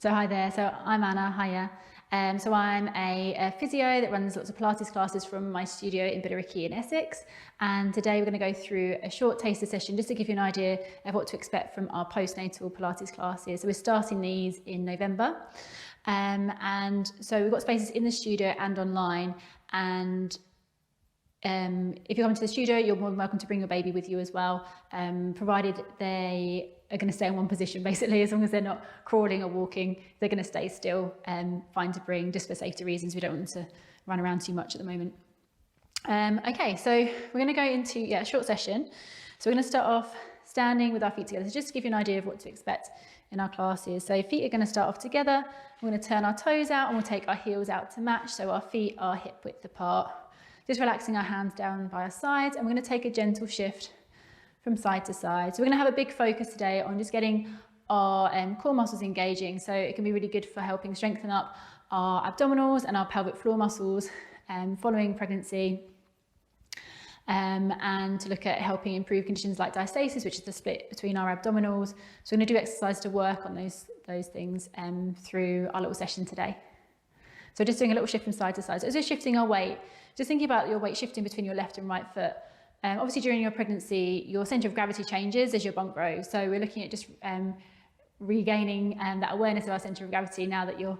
So hi there, so I'm Anna, hiya. So I'm a physio that runs lots of Pilates classes from my studio in Billericay in Essex. And today we're going to go through a short taster session just to give you an idea of what to expect from our postnatal Pilates classes. So we're starting these in November. And so we've got spaces in the studio and online. And if you're coming to the studio, you're more than welcome to bring your baby with you as well, provided they are going to stay in one position, basically, as long as they're not crawling or walking, they're going to stay still, fine to bring, just for safety reasons. We don't want them to run around too much at the moment. Okay, so we're going to go into a short session. So we're going to start off standing with our feet together, so just to give you an idea of what to expect in our classes. So feet are going to start off together. We're going to turn our toes out and we'll take our heels out to match, so our feet are hip width apart. Just relaxing our hands down by our sides, and we're going to take a gentle shift from side to side. So we're going to have a big focus today on just getting our core muscles engaging. So it can be really good for helping strengthen up our abdominals and our pelvic floor muscles following pregnancy, and to look at helping improve conditions like diastasis, which is the split between our abdominals. So we're going to do exercise to work on those things through our little session today. So just doing a little shift from side to side. So as we're shifting our weight, just thinking about your weight shifting between your left and right foot. Obviously during your pregnancy, your centre of gravity changes as your bump grows. So we're looking at just regaining that awareness of our centre of gravity now that your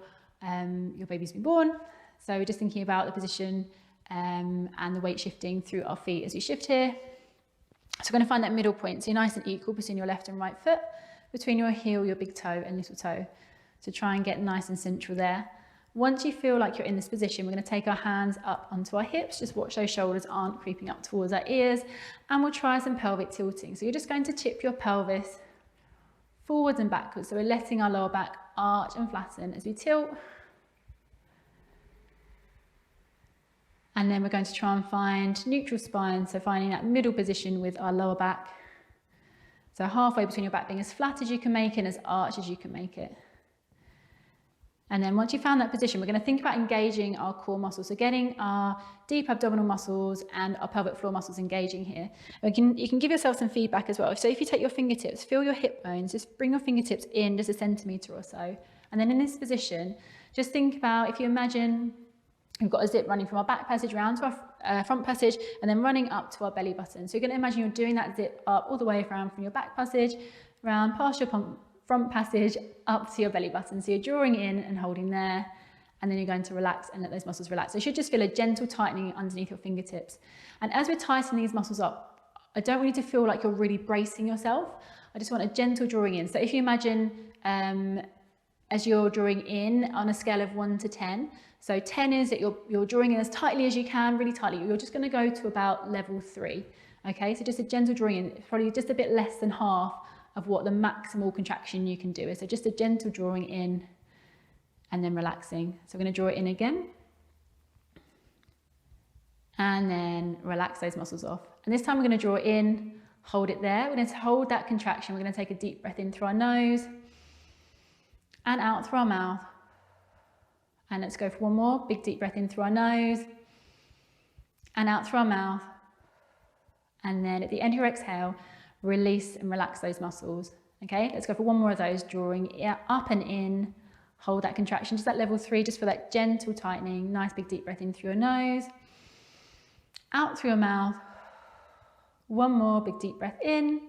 baby's been born. So we're just thinking about the position and the weight shifting through our feet as we shift here. So we're going to find that middle point. So you're nice and equal between your left and right foot, between your heel, your big toe and little toe. So try and get nice and central there. Once you feel like you're in this position, we're going to take our hands up onto our hips. Just watch those shoulders aren't creeping up towards our ears. And we'll try some pelvic tilting. So you're just going to tip your pelvis forwards and backwards. So we're letting our lower back arch and flatten as we tilt. And then we're going to try and find neutral spine. So finding that middle position with our lower back. So halfway between your back being as flat as you can make it and as arched as you can make it. And then once you've found that position, we're going to think about engaging our core muscles. So getting our deep abdominal muscles and our pelvic floor muscles engaging here. You can give yourself some feedback as well. So if you take your fingertips, feel your hip bones, just bring your fingertips in just a centimetre or so. And then in this position, just think about, if you imagine we've got a zip running from our back passage round to our front passage and then running up to our belly button. So you're going to imagine you're doing that zip up all the way around from your back passage, round past your front passage up to your belly button. So you're drawing in and holding there, and then you're going to relax and let those muscles relax. So you should just feel a gentle tightening underneath your fingertips. And as we're tightening these muscles up, I don't want you to feel like you're really bracing yourself. I just want a gentle drawing in. So if you imagine as you're drawing in on a scale of 1 to 10, so 10 is that you're drawing in as tightly as you can, really tightly. You're just going to go to about level 3. Okay, so just a gentle drawing in, probably just a bit less than half of what the maximal contraction you can do is. So just a gentle drawing in and then relaxing. So we're going to draw it in again. And then relax those muscles off. And this time we're going to draw in, hold it there. We're going to hold that contraction. We're going to take a deep breath in through our nose and out through our mouth. And let's go for one more. Big deep breath in through our nose and out through our mouth. And then at the end of your exhale, release and relax those muscles. Okay, let's go for one more of those, drawing up and in, hold that contraction, just at level 3, just for that gentle tightening. Nice big deep breath in through your nose, out through your mouth. One more big deep breath in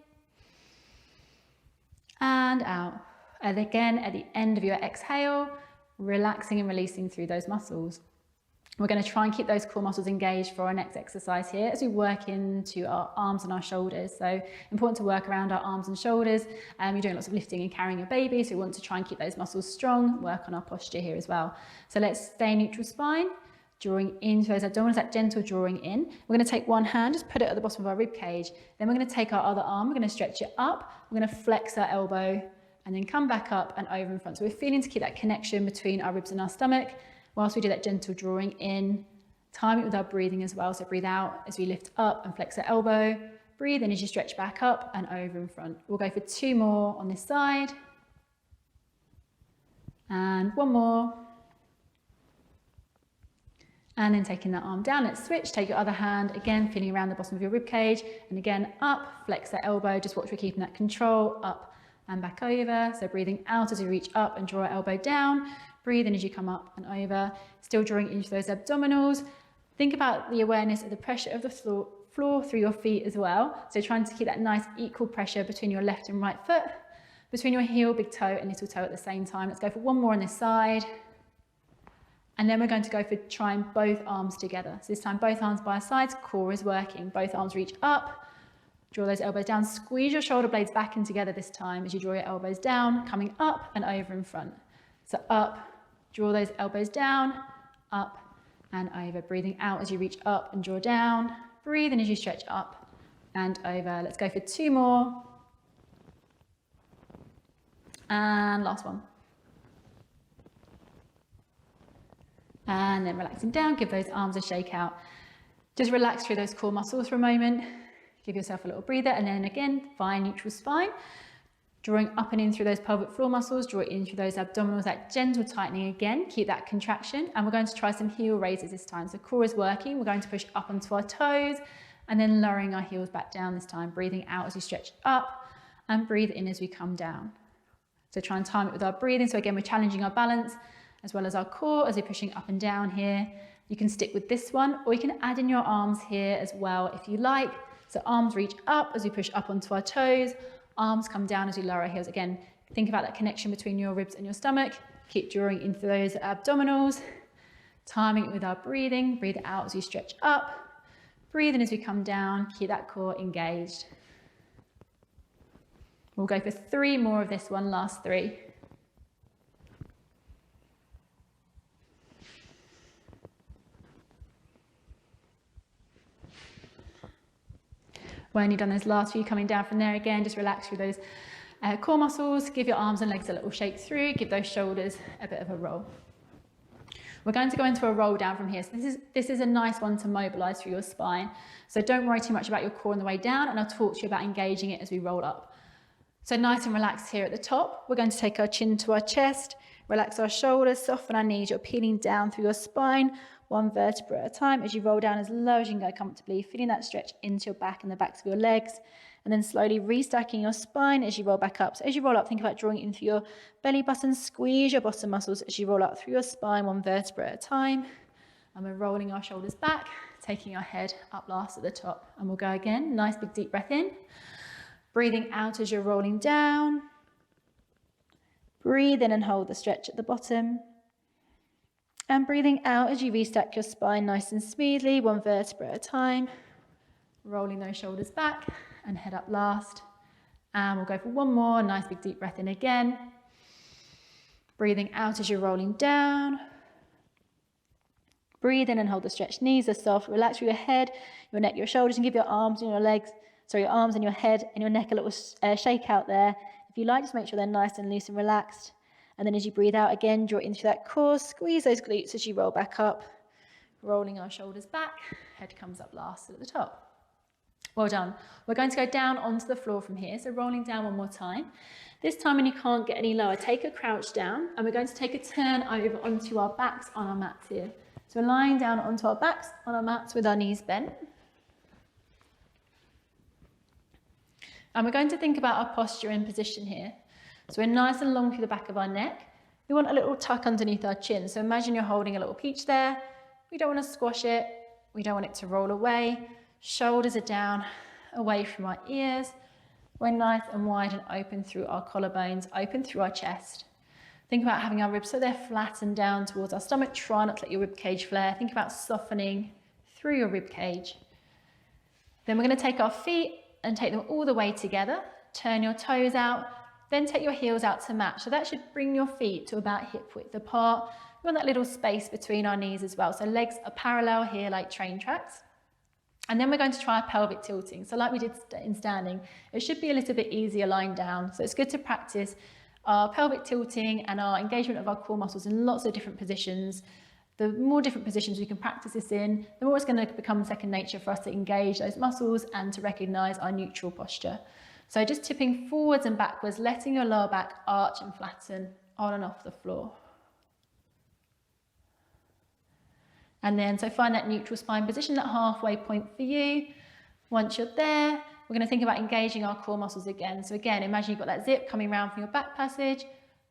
and out. And again, at the end of your exhale, relaxing and releasing through those muscles. We're going to try and keep those core muscles engaged for our next exercise here as we work into our arms and our shoulders. So important to work around our arms and shoulders. You're doing lots of lifting and carrying your baby, so we want to try and keep those muscles strong, work on our posture here as well. So let's stay neutral spine, drawing into those abdominals, that gentle drawing in. We're going to take one hand, just put it at the bottom of our rib cage. Then we're going to take our other arm, we're going to stretch it up, we're going to flex our elbow and then come back up and over in front. So we're feeling to keep that connection between our ribs and our stomach. Whilst we do that gentle drawing in, time it with our breathing as well. So breathe out as we lift up and flex our elbow. Breathe in as you stretch back up and over in front. We'll go for 2 more on this side. And 1 more. And then taking that arm down, let's switch. Take your other hand, again, feeling around the bottom of your rib cage. And again, up, flex that elbow. Just watch we're keeping that control, up and back over. So breathing out as you reach up and draw your elbow down. Breathe in as you come up and over. Still drawing into those abdominals. Think about the awareness of the pressure of the floor through your feet as well. So trying to keep that nice equal pressure between your left and right foot, between your heel, big toe and little toe at the same time. Let's go for one more on this side. And then we're going to go for trying both arms together. So this time both arms by our sides, core is working. Both arms reach up, draw those elbows down, squeeze your shoulder blades back in together this time as you draw your elbows down, coming up and over in front. So up, draw those elbows down, up and over. Breathing out as you reach up and draw down. Breathe in as you stretch up and over. Let's go for two more. And last one. And then relaxing down, give those arms a shake out. Just relax through those core muscles for a moment. Give yourself a little breather and then again, find neutral spine. Drawing up and in through those pelvic floor muscles, draw in through those abdominals, that gentle tightening again, keep that contraction. And we're going to try some heel raises this time. So core is working, we're going to push up onto our toes and then lowering our heels back down this time, breathing out as we stretch up and breathe in as we come down. So try and time it with our breathing. So again, we're challenging our balance as well as our core as we're pushing up and down here. You can stick with this one or you can add in your arms here as well if you like. So arms reach up as we push up onto our toes. Arms come down as we lower our heels. Again, think about that connection between your ribs and your stomach. Keep drawing into those abdominals. Timing it with our breathing. Breathe out as you stretch up. Breathe in as we come down. Keep that core engaged. We'll go for three more of this one, last three. When you've done those last few, coming down from there again, just relax through those core muscles, give your arms and legs a little shake through, give those shoulders a bit of a roll. We're going to go into a roll down from here. So this is a nice one to mobilize through your spine. So don't worry too much about your core on the way down, and I'll talk to you about engaging it as we roll up. So nice and relaxed here at the top. We're going to take our chin to our chest, relax our shoulders, soften our knees. You're peeling down through your spine, one vertebra at a time as you roll down as low as you can go comfortably, feeling that stretch into your back and the backs of your legs, and then slowly restacking your spine as you roll back up. So as you roll up, think about drawing in through your belly button, squeeze your bottom muscles as you roll up through your spine, one vertebra at a time. And we're rolling our shoulders back, taking our head up last at the top. And we'll go again, nice big deep breath in. Breathing out as you're rolling down. Breathe in and hold the stretch at the bottom. And breathing out as you restack your spine nice and smoothly, one vertebra at a time. Rolling those shoulders back and head up last. And we'll go for one more, nice big deep breath in again. Breathing out as you're rolling down. Breathe in and hold the stretched knees are soft. Relax through your head, your neck, your shoulders, and give your arms and your legs, your arms and your head and your neck a little shake out there. If you like, just make sure they're nice and loose and relaxed. And then as you breathe out again, draw into that core, squeeze those glutes as you roll back up, rolling our shoulders back, head comes up last at the top. Well done. We're going to go down onto the floor from here, so rolling down one more time. This time when you can't get any lower, take a crouch down, and we're going to take a turn over onto our backs on our mats here. So we're lying down onto our backs on our mats with our knees bent. And we're going to think about our posture and position here. So we're nice and long through the back of our neck. We want a little tuck underneath our chin. So imagine you're holding a little peach there. We don't want to squash it. We don't want it to roll away. Shoulders are down, away from our ears. We're nice and wide and open through our collarbones, open through our chest. Think about having our ribs so they're flattened down towards our stomach. Try not to let your rib cage flare. Think about softening through your rib cage. Then we're going to take our feet and take them all the way together. Turn your toes out. Then take your heels out to match. So that should bring your feet to about hip width apart. We want that little space between our knees as well. So legs are parallel here like train tracks. And then we're going to try pelvic tilting. So like we did in standing, it should be a little bit easier lying down. So it's good to practice our pelvic tilting and our engagement of our core muscles in lots of different positions. The more different positions we can practice this in, the more it's going to become second nature for us to engage those muscles and to recognize our neutral posture. So just tipping forwards and backwards, letting your lower back arch and flatten on and off the floor. And then, so find that neutral spine position, that halfway point for you. Once you're there, we're going to think about engaging our core muscles again. So again, imagine you've got that zip coming around from your back passage,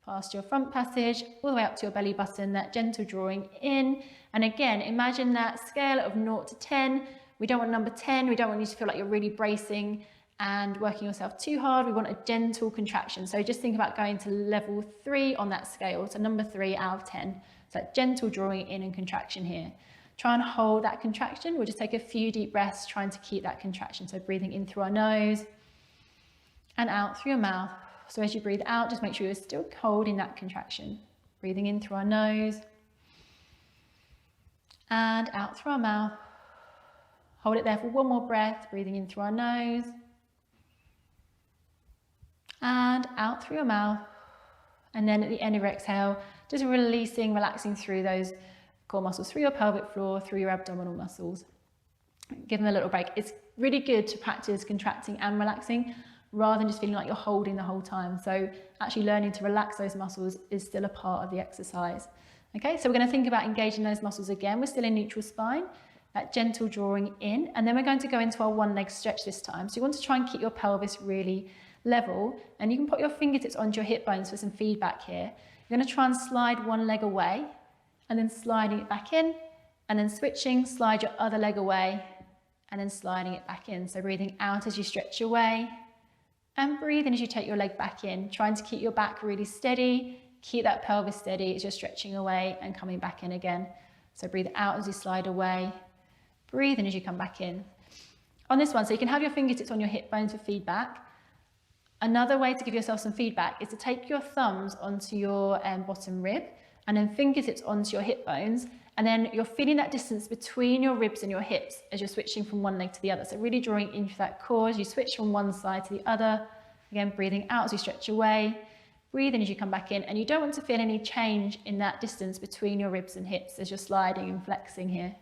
past your front passage, all the way up to your belly button, that gentle drawing in. And again, imagine that scale of 0 to 10. We don't want number 10. We don't want you to feel like you're really bracing and working yourself too hard. We want a gentle contraction. So just think about going to level 3 on that scale. So number 3 out of 10. So that gentle drawing in and contraction here. Try and hold that contraction. We'll just take a few deep breaths trying to keep that contraction. So breathing in through our nose and out through your mouth. So as you breathe out, just make sure you're still holding that contraction. Breathing in through our nose and out through our mouth. Hold it there for one more breath, breathing in through our nose and out through your mouth. And then at the end of your exhale, just releasing, relaxing through those core muscles, through your pelvic floor, through your abdominal muscles. Give them a little break. It's really good to practice contracting and relaxing rather than just feeling like you're holding the whole time. So actually learning to relax those muscles is still a part of the exercise. Okay, so we're going to think about engaging those muscles again. We're still in neutral spine, that gentle drawing in, and then we're going to go into our one leg stretch this time. So you want to try and keep your pelvis really level, and you can put your fingertips onto your hip bones for some feedback here. You're going to try and slide one leg away, and then sliding it back in, and then switching, slide your other leg away, and then sliding it back in. So breathing out as you stretch away, and breathe in as you take your leg back in, trying to keep your back really steady, keep that pelvis steady as you're stretching away and coming back in again. So breathe out as you slide away, breathe in as you come back in. On this one, so you can have your fingertips on your hip bones for feedback. Another way to give yourself some feedback is to take your thumbs onto your bottom rib, and then fingertips onto your hip bones, and then you're feeling that distance between your ribs and your hips as you're switching from one leg to the other. So really drawing into that core as you switch from one side to the other. Again, breathing out as you stretch away, breathe in as you come back in, and you don't want to feel any change in that distance between your ribs and hips as you're sliding and flexing here.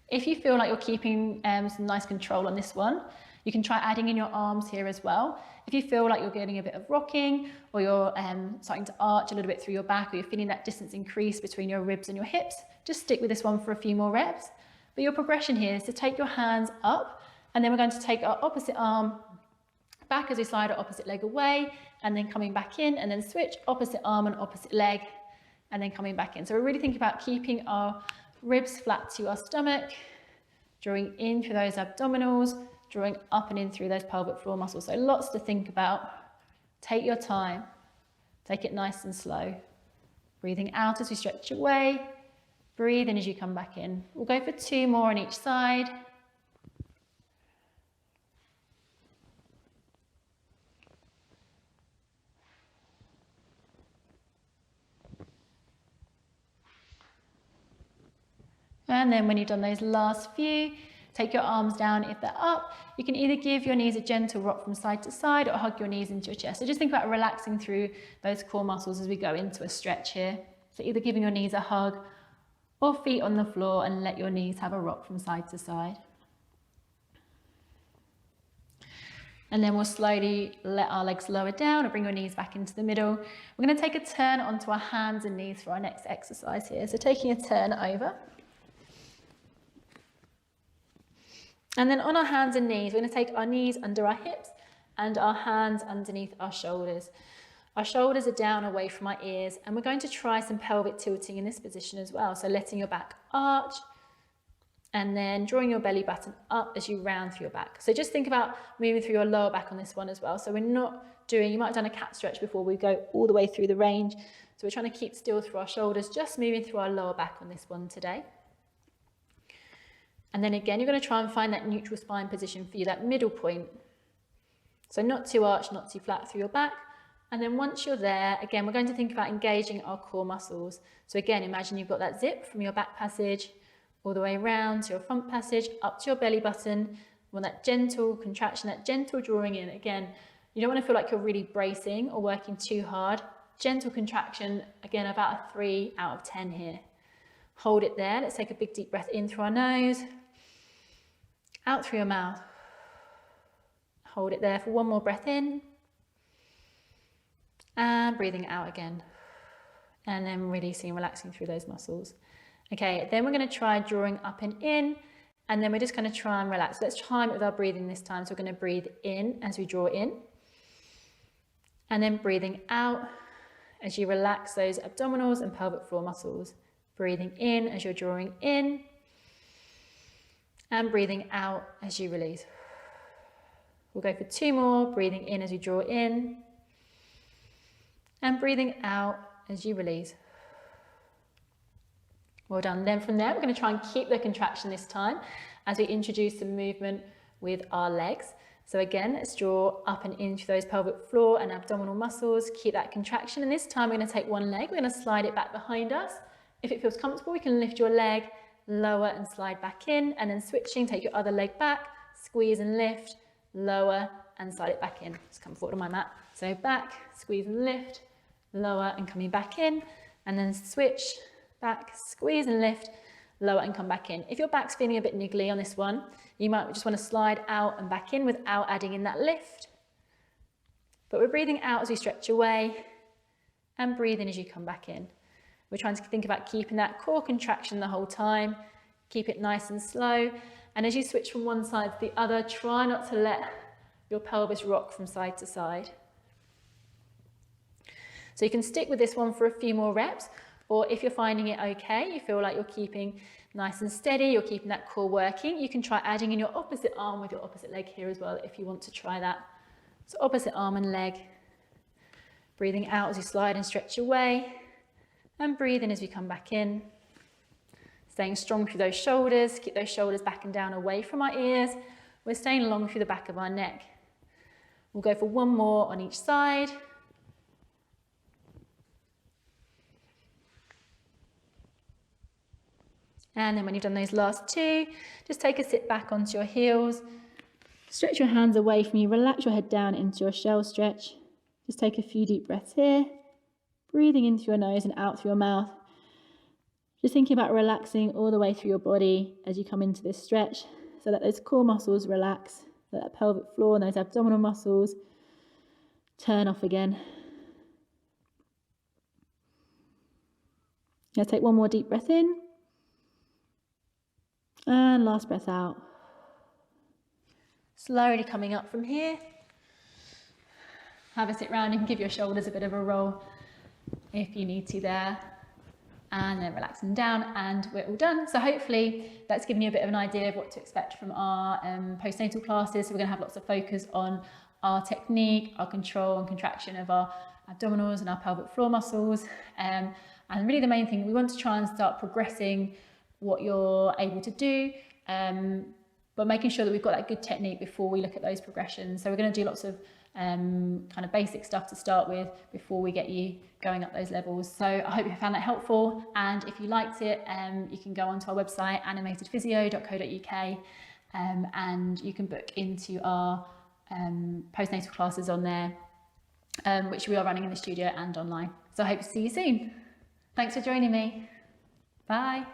If you feel like you're keeping some nice control on this one, you can try adding in your arms here as well. If you feel like you're getting a bit of rocking, or you're starting to arch a little bit through your back, or you're feeling that distance increase between your ribs and your hips, just stick with this one for a few more reps. But your progression here is to take your hands up, and then we're going to take our opposite arm back as we slide our opposite leg away, and then coming back in, and then switch opposite arm and opposite leg, and then coming back in. So we're really thinking about keeping our ribs flat to our stomach, drawing in through those abdominals, drawing up and in through those pelvic floor muscles. So lots to think about. Take your time. Take it nice and slow. Breathing out as we stretch away. Breathe in as you come back in. We'll go for 2 more on each side. And then when you've done those last few, take your arms down if they're up. You can either give your knees a gentle rock from side to side or hug your knees into your chest. So just think about relaxing through those core muscles as we go into a stretch here. So either giving your knees a hug or feet on the floor, and let your knees have a rock from side to side. And then we'll slowly let our legs lower down and bring your knees back into the middle. We're going to take a turn onto our hands and knees for our next exercise here. So taking a turn over. And then on our hands and knees, we're going to take our knees under our hips and our hands underneath our shoulders. Our shoulders are down away from our ears, and we're going to try some pelvic tilting in this position as well. So letting your back arch, and then drawing your belly button up as you round through your back. So just think about moving through your lower back on this one as well. So we're not doing, you might have done a cat stretch before, we go all the way through the range. So we're trying to keep still through our shoulders, just moving through our lower back on this one today. And then again, you're going to try and find that neutral spine position for you, that middle point. So not too arched, not too flat through your back. And then once you're there, again, we're going to think about engaging our core muscles. So again, imagine you've got that zip from your back passage all the way around to your front passage, up to your belly button. You want that gentle contraction, that gentle drawing in. Again, you don't want to feel like you're really bracing or working too hard. Gentle contraction, again, about a 3 out of 10 here. Hold it there. Let's take a big deep breath in through our nose, out through your mouth. Hold it there for one more breath in, and breathing out again. And then releasing, relaxing through those muscles. Okay, then we're going to try drawing up and in, And then we're just going to try and relax. Let's time it with our breathing this time. So we're going to breathe in as we draw in. And then breathing out as you relax those abdominals and pelvic floor muscles. Breathing in as you're drawing in. And breathing out as you release. We'll go for 2 more. Breathing in as you draw in. And breathing out as you release. Well done. Then from there, we're going to try and keep the contraction this time as we introduce some movement with our legs. So again, let's draw up and in through those pelvic floor and abdominal muscles. Keep that contraction. And this time we're going to take one leg. We're going to slide it back behind us. If it feels comfortable, we can lift your leg, lower and slide back in. And then switching, take your other leg back, squeeze and lift, lower and slide it back in. Just come forward on my mat. So back, squeeze and lift, lower and coming back in. And then switch, back, squeeze and lift, lower and come back in. If your back's feeling a bit niggly on this one, you might just want to slide out and back in without adding in that lift. But we're breathing out as we stretch away and breathe in as you come back in. We're trying to think about keeping that core contraction the whole time. Keep it nice and slow. And as you switch from one side to the other, try not to let your pelvis rock from side to side. So you can stick with this one for a few more reps, or if you're finding it okay, you feel like you're keeping nice and steady, you're keeping that core working, you can try adding in your opposite arm with your opposite leg here as well if you want to try that. So opposite arm and leg. Breathing out as you slide and stretch away, and breathe in as we come back in. Staying strong through those shoulders, keep those shoulders back and down away from our ears. We're staying long through the back of our neck. We'll go for one more on each side. And then when you've done those last 2, just take a sit back onto your heels. Stretch your hands away from you, relax your head down into your shell stretch. Just take a few deep breaths here. Breathing in through your nose and out through your mouth. Just thinking about relaxing all the way through your body as you come into this stretch, so that those core muscles relax, that pelvic floor and those abdominal muscles turn off again. Now take one more deep breath in. And last breath out. Slowly coming up from here. Have a sit round and give your shoulders a bit of a roll if you need to there. And then relaxing down, and we're all done. So hopefully that's given you a bit of an idea of what to expect from our postnatal classes. So we're going to have lots of focus on our technique, our control and contraction of our abdominals and our pelvic floor muscles. And really the main thing, we want to try and start progressing what you're able to do, but making sure that we've got that good technique before we look at those progressions. So we're going to do lots of kind of basic stuff to start with before we get you going up those levels. So I hope you found that helpful, and if you liked it, you can go onto our website animatedphysio.co.uk, and you can book into our postnatal classes on there, which we are running in the studio and online. So I hope to see you soon. Thanks for joining me. Bye.